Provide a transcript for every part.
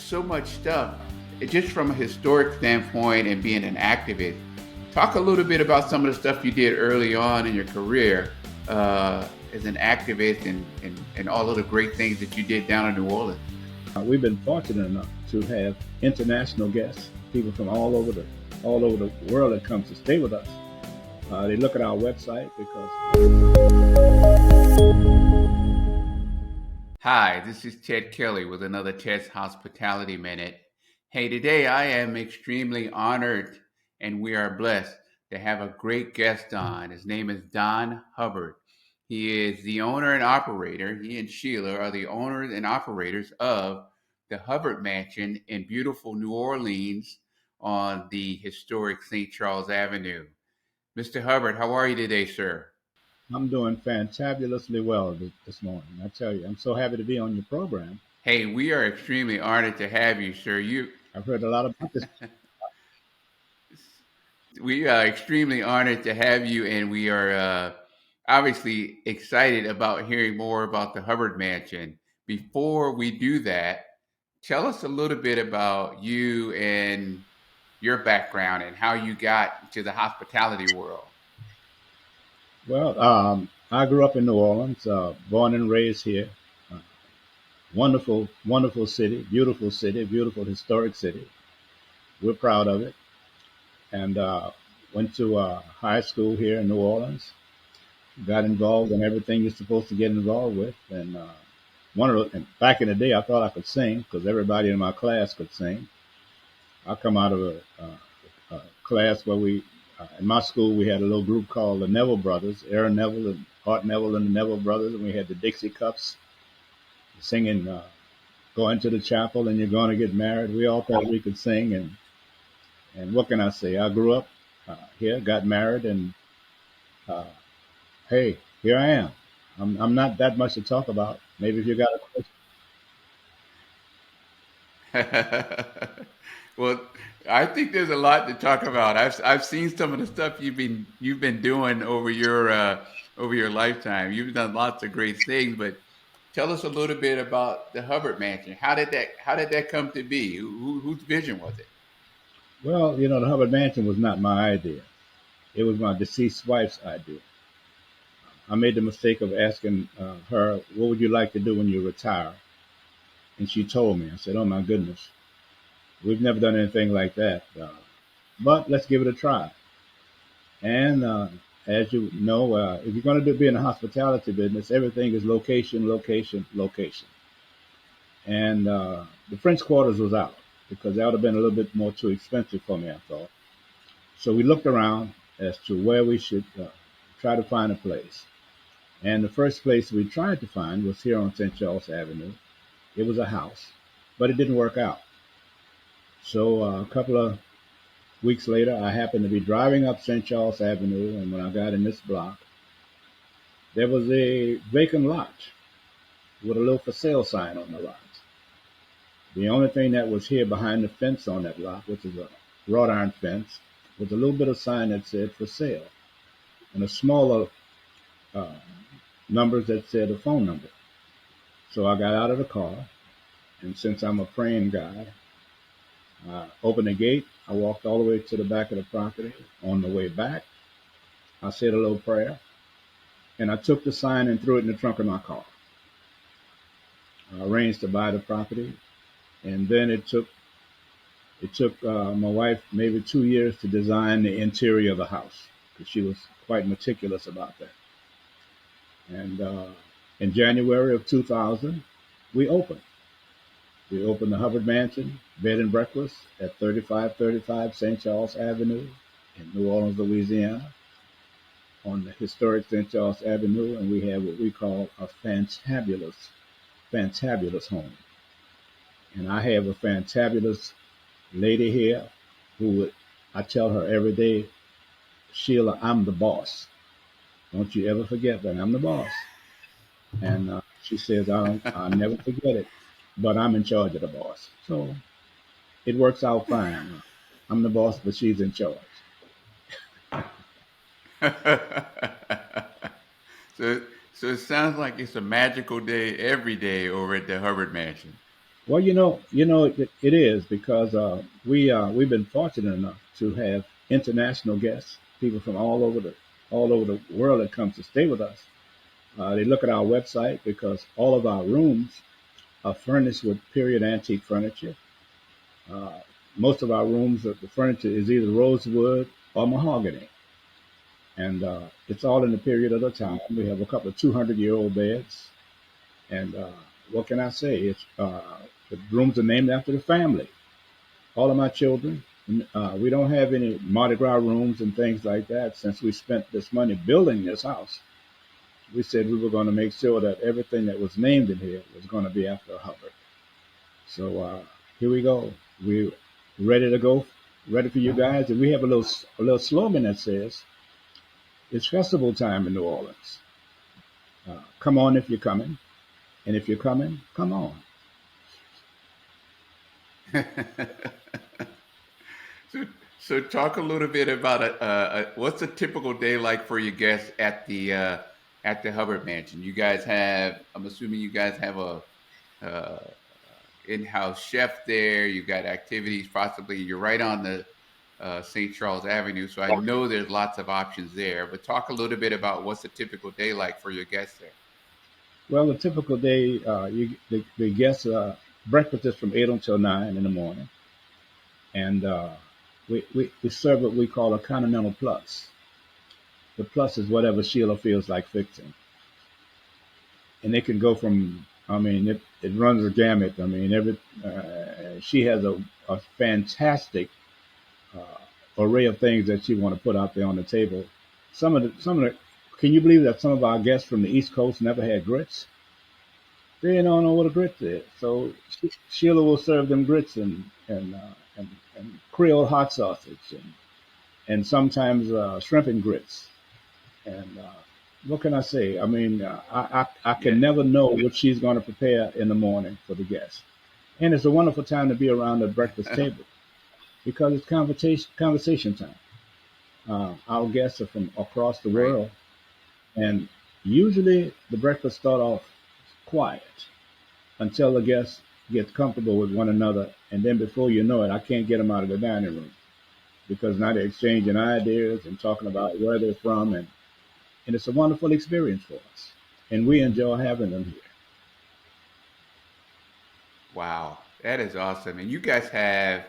so much stuff, just from a historic standpoint and being an activist. Talk a little bit about some of the stuff you did early on in your career as an activist and all of the great things that you did down in New Orleans. We've been fortunate enough to have international guests, people from all over the world that come to stay with us. They look at our website because. Hi, this is Ted Kelly with another Ted's Hospitality Minute. Hey, today I am extremely honored and we are blessed to have a great guest on. His name is Don Hubbard. He is the owner and operator, he and Sheila are the owners and operators of the Hubbard Mansion in beautiful New Orleans on the historic St. Charles Avenue. Mr. Hubbard, how are you today, sir? I'm doing fantabulously well this morning. I tell you, I'm so happy to be on your program. Hey, we are extremely honored to have you, sir. I've heard a lot about this. We are extremely honored to have you, and we are obviously excited about hearing more about the Hubbard Mansion. Before we do that, tell us a little bit about you and your background and how you got to the hospitality world. Well, I grew up in New Orleans, born and raised here. Uh, Wonderful, wonderful city, beautiful historic city. We're proud of it. And went to high school here in New Orleans. Got involved in everything you're supposed to get involved with. And and back in the day, I thought I could sing because everybody in my class could sing. I come out of a class where in my school, we had a little group called the Neville Brothers, Aaron Neville and Art Neville and the Neville Brothers, and we had the Dixie Cups singing, going to the chapel and you're going to get married. We all thought we could sing, and what can I say? I grew up here, got married, and uh, hey, here I am. I'm not that much to talk about. Maybe if you got a question. Well, I think there's a lot to talk about. I've seen some of the stuff you've been doing over your lifetime. You've done lots of great things, but tell us a little bit about the Hubbard Mansion. How did that come to be? Whose vision was it? Well, the Hubbard Mansion was not my idea. It was my deceased wife's idea. I made the mistake of asking her, "What would you like to do when you retire?" And she told me. I said, "Oh my goodness, we've never done anything like that, but let's give it a try." And as you know, if you're going to be in the hospitality business, everything is location, location, location. And the French Quarters was out because that would have been a little bit more too expensive for me, I thought. So we looked around as to where we should try to find a place. And the first place we tried to find was here on St. Charles Avenue. It was a house, but it didn't work out. So a couple of weeks later, I happened to be driving up St. Charles Avenue, and when I got in this block, there was a vacant lot with a little for sale sign on the lot. The only thing that was here behind the fence on that lot, which is a wrought iron fence, was a little bit of sign that said for sale and a smaller uh, numbers that said a phone number. So I got out of the car, and since I'm a praying guy, I opened the gate. I walked all the way to the back of the property. On the way back, I said a little prayer, and I took the sign and threw it in the trunk of my car. I arranged to buy the property, and then it took my wife maybe 2 years to design the interior of the house because she was quite meticulous about that. And in January of 2000, we opened. We opened the Hubbard Mansion Bed and Breakfast at 3535 St. Charles Avenue in New Orleans, Louisiana, on the historic St. Charles Avenue, and we have what we call a fantabulous, fantabulous home. And I have a fantabulous lady here I tell her every day, "Sheila, I'm the boss. Don't you ever forget that I'm the boss." And she says, I'll never forget it, but I'm in charge of the boss. So it works out fine. I'm the boss, but she's in charge. So, so it sounds like it's a magical day every day over at the Hubbard Mansion. Well, it is because we've been fortunate enough to have international guests, people from all over the world that come to stay with us. They look at our website because all of our rooms are furnished with period antique furniture. Uh, Most of our rooms, the furniture is either rosewood or mahogany, and it's all in the period of the time. We have a couple of 200-year-old beds, and what can I say? The rooms are named after the family. All of my children. We don't have any Mardi Gras rooms and things like that. Since we spent this money building this house, we said we were going to make sure that everything that was named in here was going to be after Hubbard. So here we go. We're ready to go, ready for you guys. And we have a little slogan that says, "It's festival time in New Orleans. Come on if you're coming, and if you're coming, come on." So, so talk a little bit about what's a typical day like for your guests at the Hubbard Mansion. You guys have, I'm assuming you guys have a uh, in-house chef there. You got activities, possibly. You're right on the St. Charles Avenue, so I know there's lots of options there. But talk a little bit about what's a typical day like for your guests there. Well, a typical day, the guests breakfast is from 8 until 9 in the morning, and we serve what we call a continental plus. The plus is whatever Sheila feels like fixing, and it can go from. I mean, it runs the gamut. I mean, she has a fantastic uh, array of things that she want to put out there on the table. Some of the. Can you believe that some of our guests from the East Coast never had grits? They don't know what a grits is. So Sheila will serve them grits and Creole hot sausage and sometimes shrimp and grits. And what can I say? I mean, I Yeah. can never know what she's going to prepare in the morning for the guests. And it's a wonderful time to be around the breakfast table because it's conversation time. Our guests are from across the Right. world, and usually the breakfast start off quiet until the guests get comfortable with one another, and then before you know it, I can't get them out of the dining room because now they're exchanging ideas and talking about where they're from, and it's a wonderful experience for us, and we enjoy having them here. Wow, that is awesome. And you guys have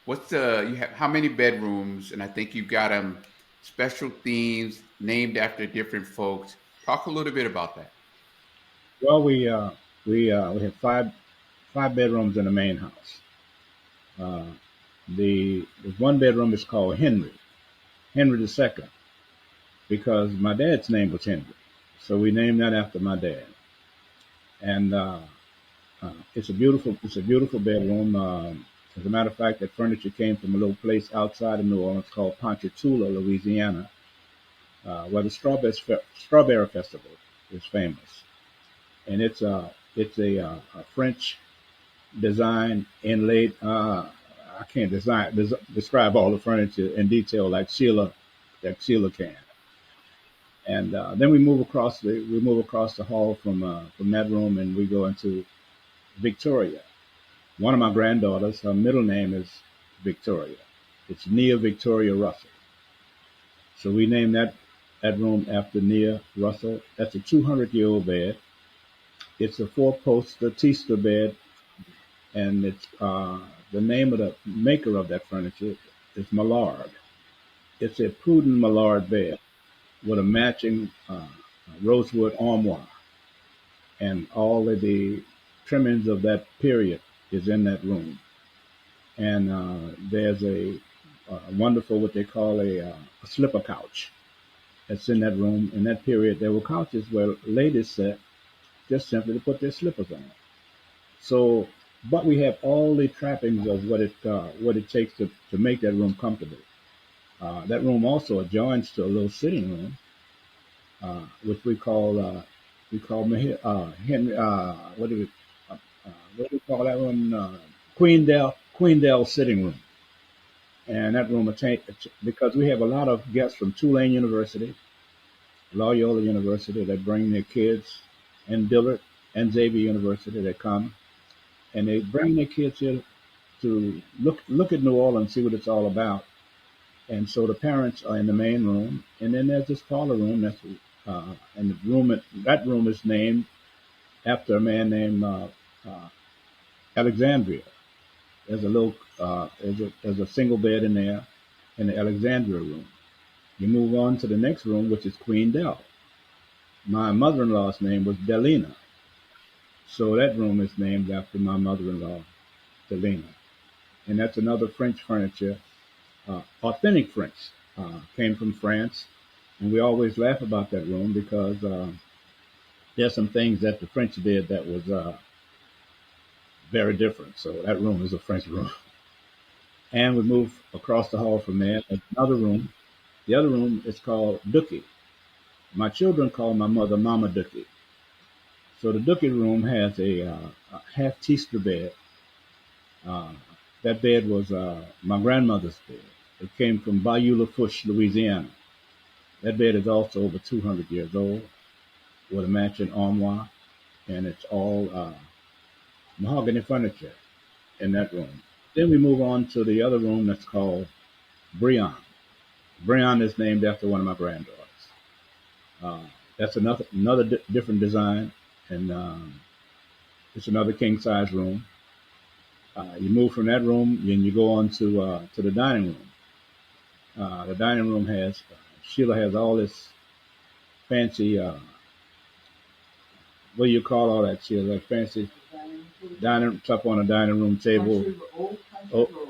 you have how many bedrooms? And I think you've got them special themes named after different folks. Talk a little bit about that. Well, we have five bedrooms in the main house. Uh, the one bedroom is called Henry the Second, because my dad's name was Henry, so we named that after my dad. And it's a beautiful bedroom. As a matter of fact, that furniture came from a little place outside of New Orleans called Ponchatoula, Louisiana, where the Strawberry Festival is famous. And it's a French design inlaid. I can't describe all the furniture in detail like Sheila can. And then we move across the hall from that room, and we go into Victoria. One of my granddaughters, her middle name is Victoria. It's Nia Victoria Russell. So we named that room after Nia Russell. That's a 200-year-old bed. It's a four-post Statista bed, and it's the name of the maker of that furniture is Millard. It's a Prudent Millard bed with a matching rosewood armoire, and all of the trimmings of that period is in that room. And there's a wonderful what they call a slipper couch that's in that room. In that period, there were couches where ladies sat just simply to put their slippers on. So, but we have all the trappings of what it takes to make that room comfortable. That room also adjoins to a little sitting room, which we call Henry. What do we call that one? Queendale sitting room. And that room attained because we have a lot of guests from Tulane University, Loyola University that bring their kids, and Dillard and Xavier University that come, and they bring their kids here to look at New Orleans, see what it's all about. And so the parents are in the main room, and then there's this parlor room. And the that room is named after a man named uh, Alexandria. There's a single bed in there in the Alexandria room. You move on to the next room, which is Queen Del. My mother-in-law's name was Delina, so that room is named after my mother-in-law, Delina. And that's another French furniture, authentic French, came from France. And we always laugh about that room because there's some things that the French did that was very different. So that room is a French room. And we move across the hall from there. There's another room. The other room is called Dookie. My children call my mother Mama Dookie. So the Dookie room has a half teaster bed. Uh, that bed was my grandmother's bed. It came from Bayou Lafourche, Louisiana. That bed is also over 200 years old with a matching armoire, and it's all mahogany furniture in that room. Then we move on to the other room that's called Brion. Brion is named after one of my granddaughters. Uh, that's another different design, and it's another king size room. You move from that room, and you go on to the dining room. The dining room has Sheila has all this fancy. What do you call all that, Sheila? Like fancy dining up on a dining room table.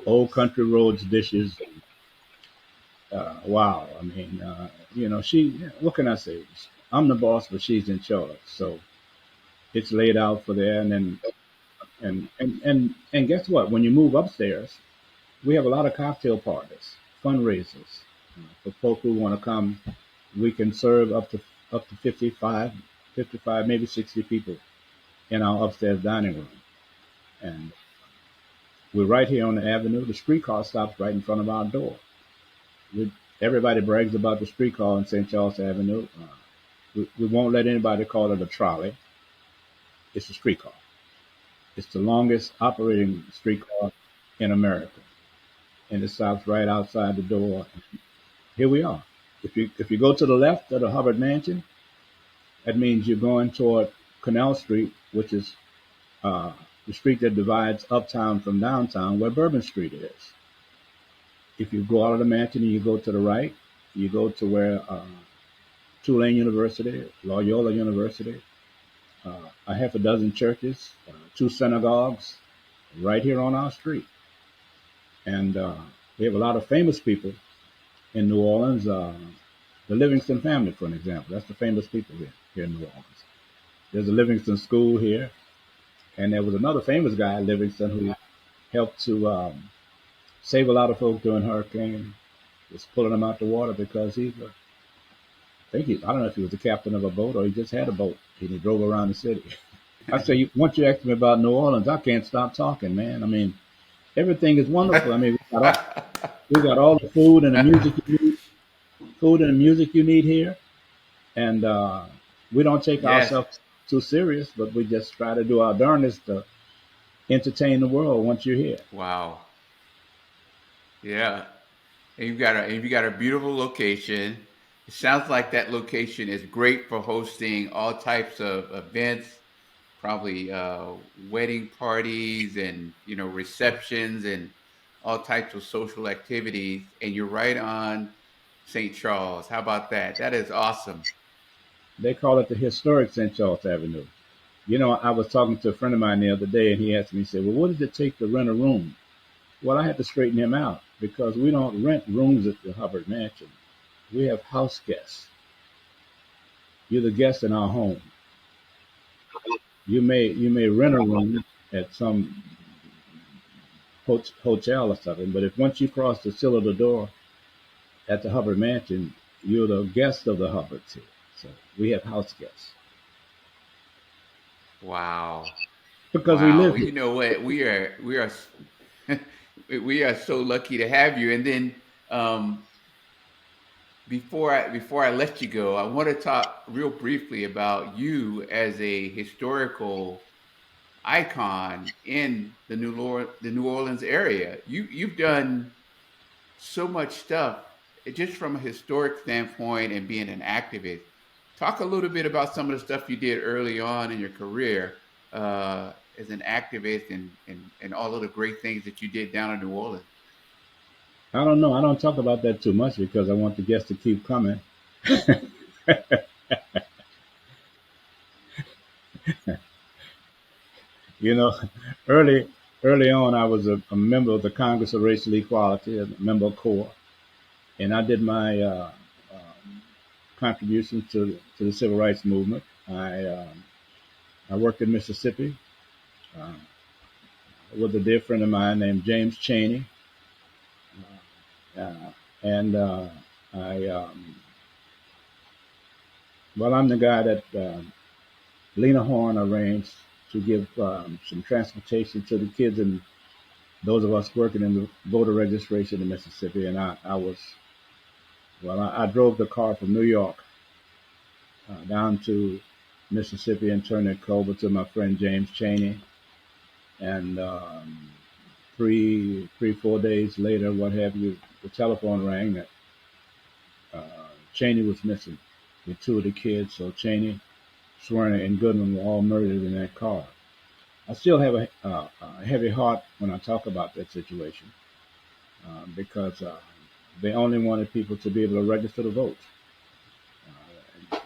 Old country roads dishes. Wow, I mean, she. What can I say? I'm the boss, but she's in charge. So it's laid out for there, and then and guess what? When you move upstairs, we have a lot of cocktail parties, fundraisers for folk who want to come. We can serve up to 55, maybe 60 people in our upstairs dining room, and we're right here on the avenue. The streetcar stops right in front of our door. We, Everybody brags about the streetcar on St. Charles Avenue. We won't let anybody call it a trolley. It's a streetcar. It's the longest operating streetcar in America, and it stops right outside the door. Here we are. If you go to the left of the Hubbard Mansion, that means you're going toward Canal Street, which is uh, the street that divides uptown from downtown, where Bourbon Street is. If you go out of the mansion and you go to the right, you go to where Tulane University, Loyola University, a half a dozen churches, two synagogues, right here on our street. And we have a lot of famous people in New Orleans. The Livingston family, for an example, that's the famous people here in New Orleans. There's a Livingston school here, and there was another famous guy, Livingston, who helped to save a lot of folks during hurricane, just pulling them out the water because I don't know if he was the captain of a boat or he just had a boat and he drove around the city. I say, once you ask me about New Orleans, I can't stop talking, man. I mean, everything is wonderful. I mean, we got all the food and the music you need here, and we don't take Yes. ourselves too serious, but we just try to do our darndest to entertain the world once you're here. Wow. Yeah. And you got a beautiful location. It sounds like that location is great for hosting all types of events, probably wedding parties and receptions and all types of social activities. And you're right on St. Charles. How about that? That is awesome. They call it the historic St. Charles Avenue. I was talking to a friend of mine the other day, and he asked me, he said, "Well, what does it take to rent a room?" Well, I had to straighten him out because we don't rent rooms at the Hubbard Mansion. We have house guests. You're the guest in our home. You may rent a room at some hotel or something, but if once you cross the sill of the door at the Hubbard Mansion, you're the guest of the Hubbards here. So we have house guests Wow. because we Wow. live Well, here. you know what? We are we are so lucky to have you. And then before I let you go, I want to talk real briefly about you as a historical icon in the New Orleans area. You've done so much stuff just from a historic standpoint and being an activist. Talk a little bit about some of the stuff you did early on in your career as an activist and all of the great things that you did down in New Orleans. I don't know. I don't talk about that too much because I want the guests to keep coming. You know, early early on, I was a member of the Congress of Racial Equality, a member of CORE, and I did my contribution to the civil rights movement. I worked in Mississippi uh, with a dear friend of mine named James Chaney, uh, and I well, I'm the guy that Lena Horne arranged to give some transportation to the kids and those of us working in the voter registration in Mississippi. And I was, well, I drove the car from New York down to Mississippi and turned it over to my friend James Chaney. And 4 days later, what have you, the telephone rang that Chaney was missing with two of the kids. So Chaney, Swerner, and Goodman were all murdered in that car. I still have a heavy heart when I talk about that situation because they only wanted people to be able to register to vote.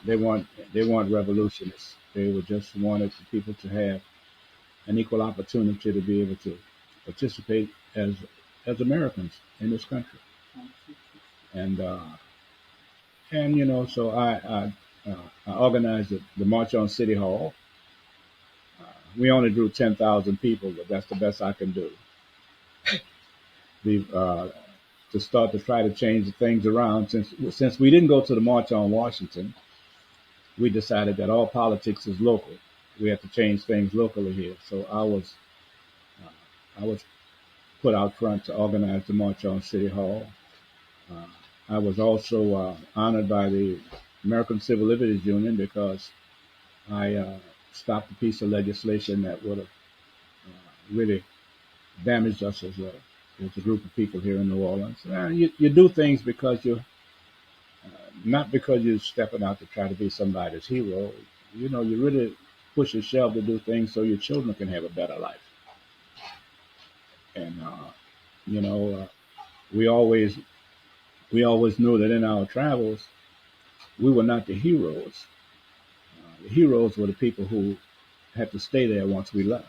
They weren't revolutionists. They were just wanted people to have an equal opportunity to be able to participate as Americans in this country. And so I organized the March on City Hall. We only drew 10,000 people, but that's the best I can do. The To start to try to change things around. Since we didn't go to the March on Washington, we decided that all politics is local. We have to change things locally here. So I was put out front to organize the March on City Hall. Uh, I was also honored by the American Civil Liberties Union because I stopped a piece of legislation that would have really damaged us as a group of people here in New Orleans. You do things because not because you're stepping out to try to be somebody's hero. You really push yourself to do things so your children can have a better life. And you know, we always knew that in our travels we were not the heroes. The heroes were the people who had to stay there once we left.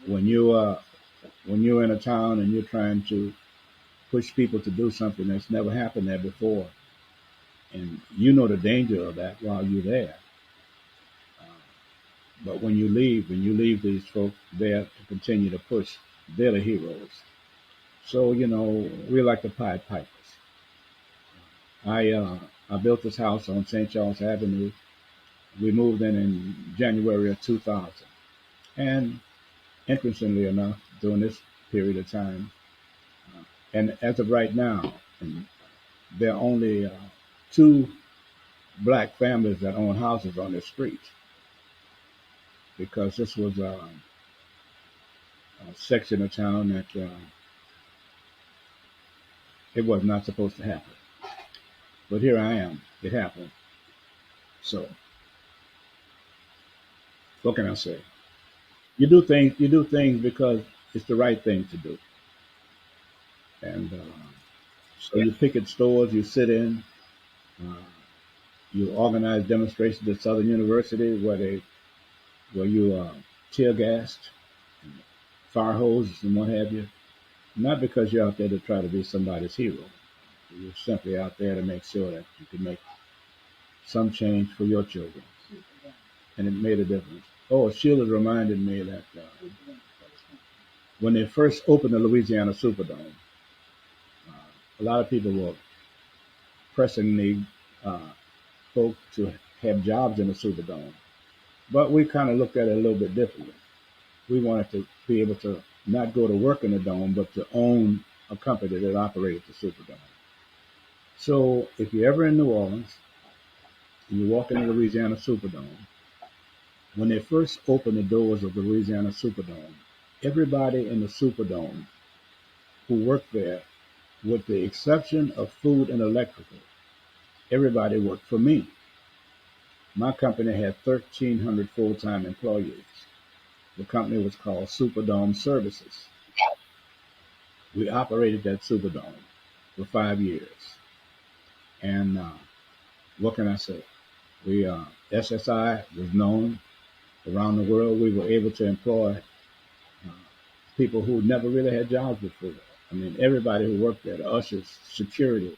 When you're in a town and you're trying to push people to do something that's never happened there before, and you know the danger of that while you're there. But when you leave these folks there to continue to push, they're the heroes. So we're like the Pied Pipers. I built this house on St. Charles Avenue. We moved in January of 2000, and interestingly enough, during this period of time, and as of right now, there are only two black families that own houses on this street because this was a section of town that it was not supposed to happen. But here I am. It happened. So what can I say? You do things because it's the right thing to do. And so you picket stores, you sit in, uh, you organize demonstrations at Southern University where you tear gassed, fire hoses, and what have you. Not because you're out there to try to be somebody's hero. You're simply out there to make sure that you can make some change for your children, and it made a difference. Oh, Sheila reminded me that when they first opened the Louisiana Superdome, a lot of people were pressing the uh, folk to have jobs in the Superdome. But we kind of looked at it a little bit differently. We wanted to be able to not go to work in the dome, but to own a company that operated the Superdome. So if you're ever in New Orleans and you walk in the Louisiana Superdome, When they first opened the doors of the Louisiana Superdome, everybody in the Superdome who worked there, with the exception of food and electrical, everybody worked for me. My company had 1,300 full-time employees. The company was called Superdome Services. We operated that Superdome for 5 years. And what can I say? We SSI was known around the world. We were able to employ uh, people who never really had jobs before. I mean, everybody who worked there, the ushers, security,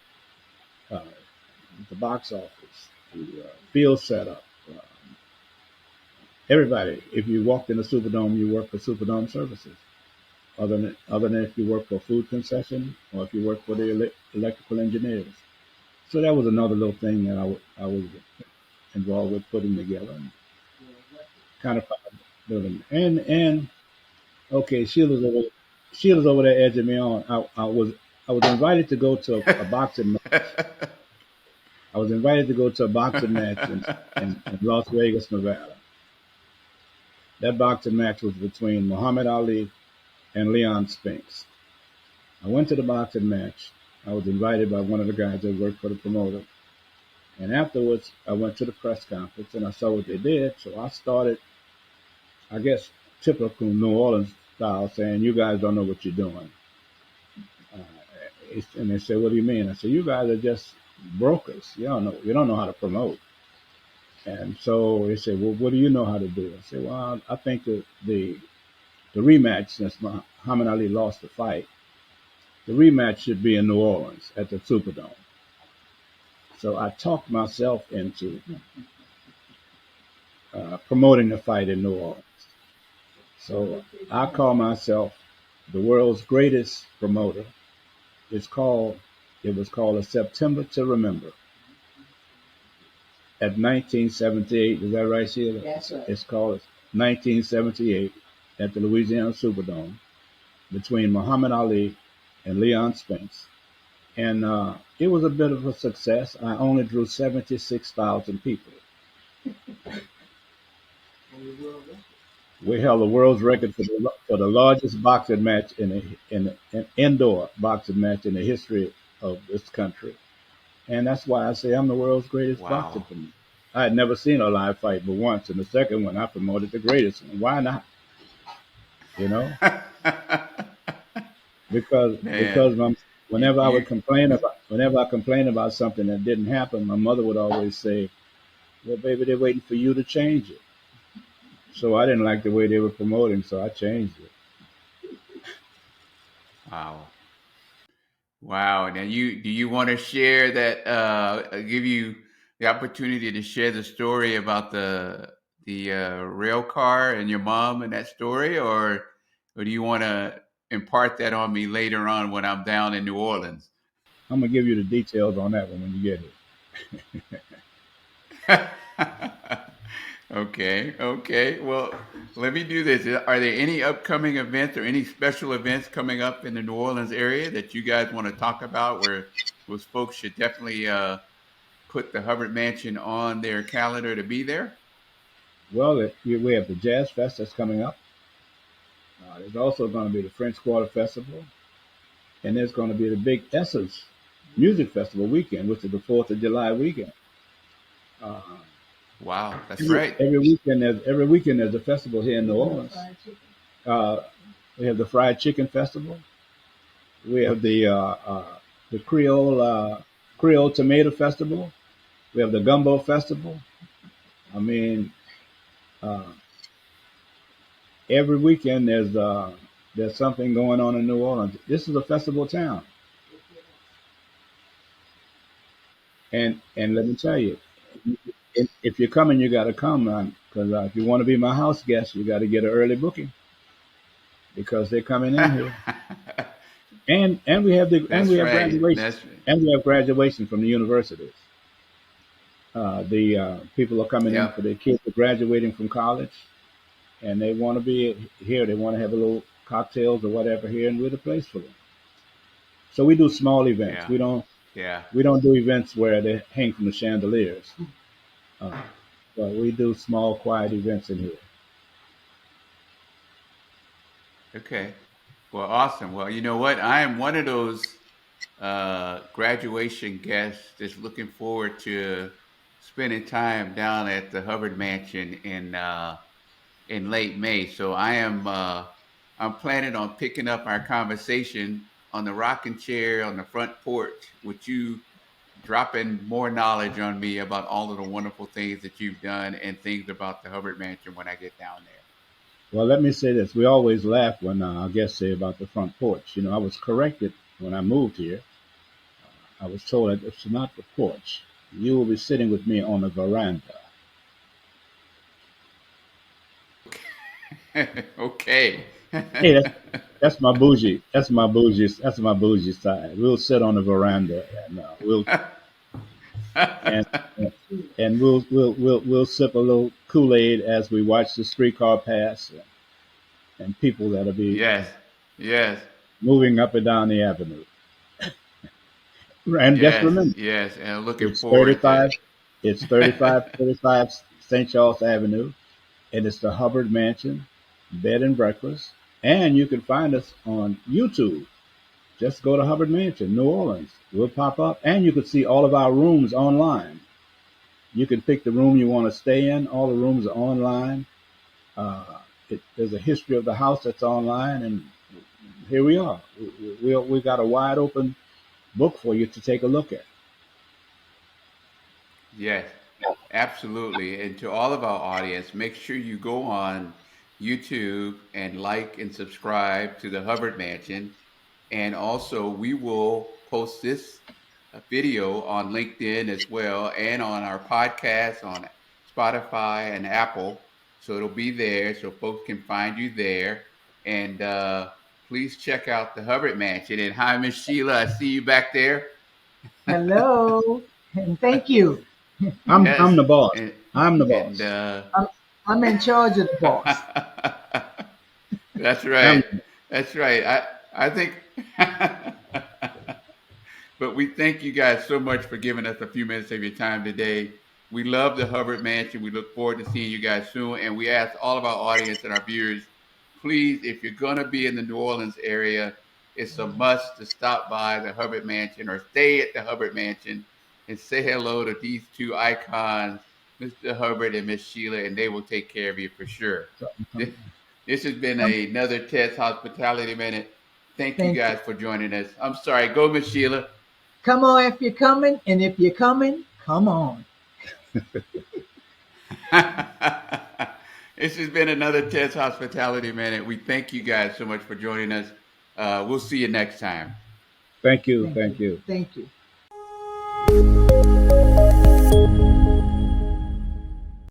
uh, the box office, the field setup, everybody. If you walked in the Superdome, you worked for Superdome Services. Other than if you work for a food concession or if you work for the electrical engineers. So that was another little thing that I was involved with putting together and kind of building. And okay, Sheila's over there edging me on. I was invited to go to a boxing match. I was invited to go to a boxing match in Las Vegas, Nevada. That boxing match was between Muhammad Ali and Leon Spinks. I went to the boxing match. I was invited by one of the guys that worked for the promoter. And afterwards, I went to the press conference and I saw what they did. So I started, I guess, typical New Orleans style, saying, "You guys don't know what you're doing." And they said, "What do you mean?" I said, "You guys are just brokers. You don't know how to promote." And so they said, "Well, what do you know how to do?" I said, "Well, I think that the rematch, since Muhammad Ali lost the fight, the rematch should be in New Orleans at the Superdome." So I talked myself into promoting the fight in New Orleans. So I call myself the world's greatest promoter. It's called. It was called A September to Remember at 1978. Is that right, Sheila? That's right. It's called 1978 at the Louisiana Superdome between Muhammad Ali and Leon Spinks. And it was a bit of a success. I only drew 76,000 people. We held the world's record for the largest boxing match in an indoor boxing match in the history of this country. And that's why I say I'm the world's greatest boxer. Wow. For me. I had never seen a live fight but once, and the second one I promoted the greatest one. Why not? You know, because Man, you whenever I complain about something that didn't happen, my mother would always say, "Well, baby, they're waiting for you to change it." So I didn't like the way they were promoting, so I changed it. wow. Wow. Now do you want to share that give you the opportunity to share the story about the rail car and your mom and that story, or do you want to impart that on me later on when I'm down in New Orleans? I'm gonna give you the details on that one when you get here. Okay, okay. Well, let me do this. Are there any upcoming events or any special events coming up in the New Orleans area that you guys want to talk about where those folks should definitely put the Hubbard Mansion on their calendar to be there? Well, we have the Jazz Fest that's coming up. There's also going to be the French Quarter Festival, and there's going to be the big Essence Music Festival weekend, which is the 4th of July weekend. Uh, Wow, that's every, right. every weekend there's a festival here in New Orleans. Uh, we have the Fried Chicken Festival. We have the Creole Tomato Festival. We have the Gumbo Festival. I mean, uh, every weekend there's something going on in New Orleans. This is a festival town, and let me tell you, if you're coming, you got to come, because if you want to be my house guest, you got to get an early booking because they're coming in here. And we have That's right. graduation, That's and we have graduation from the universities. The people are coming in for yep. their kids are graduating from college, and they want to be here. They want to have a little cocktails or whatever here, and we're the place for them. So we do small events. Yeah. Yeah. We don't do events where they hang from the chandeliers. Uh, but we do small, quiet events in here. Okay. Well, awesome. Well, you know what? I am one of those graduation guests that's looking forward to spending time down at the Hubbard Mansion in late May. So I'm planning on picking up our conversation on the rocking chair on the front porch with you dropping more knowledge on me about all of the wonderful things that you've done and things about the Hubbard Mansion when I get down there. Well, let me say this. We always laugh when our guests say about the front porch. I was corrected when I moved here. I was told that it's not the porch. You will be sitting with me on the veranda. Okay. Hey, that's my bougie. That's my bougie. That's my bougie side. We'll sit on the veranda and and and we'll sip a little Kool Aid as we watch the streetcar pass and people that'll be Yes. Yes. moving up and down the avenue. And just Yes. remember, Yes. And looking it's forward to 35. It's 3535 St. Charles Avenue, and it's the Hubbard Mansion Bed and Breakfast. And you can find us on YouTube. Just go to Hubbard Mansion, New Orleans. We'll pop up, and you can see all of our rooms online. You can pick the room you want to stay in. All the rooms are online. There's a history of the house that's online, and here we are. We got a wide open book for you to take a look at. Yes, absolutely. And to all of our audience, make sure you go on YouTube and like and subscribe to the Hubbard Mansion. And also, we will post this video on LinkedIn as well and on our podcast on Spotify and Apple. So it'll be there so folks can find you there. And please check out the Hubbard Mansion. And hi, Miss Sheila. I see you back there. Hello, and thank you. I'm Yes. the boss. And, I'm the and boss. I'm, I'm in charge of the boss. That's I'm right. That's right. I think but we thank you guys so much for giving us a few minutes of your time today. We love the Hubbard Mansion. We look forward to seeing you guys soon. And we ask all of our audience and our viewers, please, if you're going to be in the New Orleans area, it's a must to stop by the Hubbard Mansion or stay at the Hubbard Mansion and say hello to these two icons, Mr. Hubbard and Miss Sheila, and they will take care of you for sure. This has been Come, another Ted's Hospitality Minute. Thank you thank you. guys for joining us. I'm sorry. Go, Miss Sheila. Come on if you're coming, and if you're coming, come on. This has been another Ted's Hospitality Minute. We thank you guys so much for joining us. We'll see you next time. Thank you. Thank Thank you. you. Thank you.